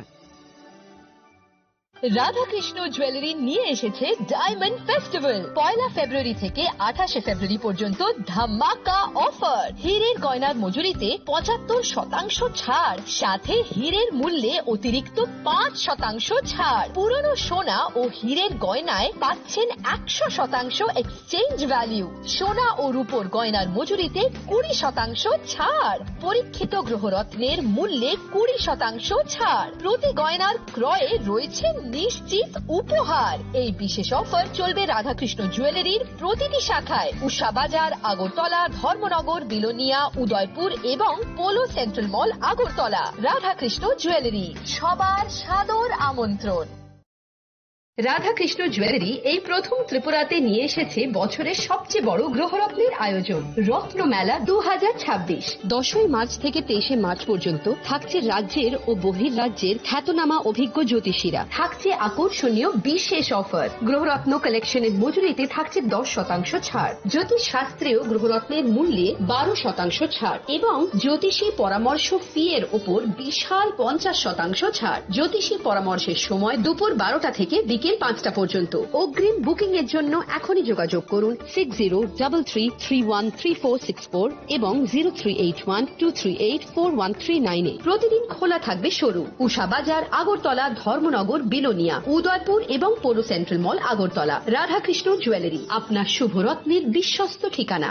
Radhakrishna jewellery নিয়ে এসেছে ডায়মন্ড ফেস্টিভ্যাল। 1 ফেব্রুয়ারি থেকে 28 ফেব্রুয়ারি পর্যন্ত ধামাকা অফার। হীরের গয়নার মজুরিতে 75% ছাড়, সাথে হীরের মূল্যে অতিরিক্ত 5% ছাড়। পুরনো সোনা ও হীরের গয়নায় পাচ্ছেন 100% এক্সচেঞ্জ ভ্যালু। সোনা ও রূপোর গয়নার মজুরিতে 20% ছাড়। পরীক্ষিত গ্রহরত্নের মূল্যে 20% ছাড়। প্রতি গয়নার ক্রয়ে রয়েছে নিশ্চিত উপহার। এই বিশেষ অফার চলবে রাধাকৃষ্ণ জুয়েলারির প্রতিটি শাখায়, উষা বাজার, আগরতলা, ধর্মনগর, বিলোনিয়া, উদয়পুর এবং পোলো সেন্ট্রাল মল, আগরতলা। রাধাকৃষ্ণ জুয়েলারি, সবার সাদর আমন্ত্রণ। রাধাকৃষ্ণ জুয়েলারি এই প্রথম ত্রিপুরাতে নিয়ে এসেছে বছরের সবচেয়ে বড় গ্রহরত্নের আয়োজন, রত্নমেলা 2026। 10 মার্চ থেকে 23 মার্চ পর্যন্ত থাকছে রাজ্যের ও বহির্রাজ্যের খ্যাতনামা অভিজ্ঞ জ্যোতিষীরা। থাকছে আকর্ষণীয় বিশেষ অফার। গ্রহরত্ন কালেকশনের মজুরিতে থাকছে 10% ছাড়। জ্যোতিষ শাস্ত্রীয় গ্রহরত্নের মূল্যে 12% ছাড় এবং জ্যোতিষী পরামর্শ ফি এর ওপর বিশাল 50% ছাড়। জ্যোতিষী পরামর্শের সময় দুপুর 12টা থেকে বিকেল 5টা পর্যন্ত। অগ্রিম বুকিং এর জন্য এখনই যোগাযোগ করুন 6033313464 এবং 038123841339 এ। প্রতিদিন খোলা থাকবে শোরুম। উষা বাজার, আগরতলা, ধর্মনগর, বিলোনিয়া, উদয়পুর এবং পোলো সেন্ট্রাল মল, আগরতলা। রাধাকৃষ্ণ জুয়েলারি, আপনার শুভরত্নের বিশ্বস্ত ঠিকানা।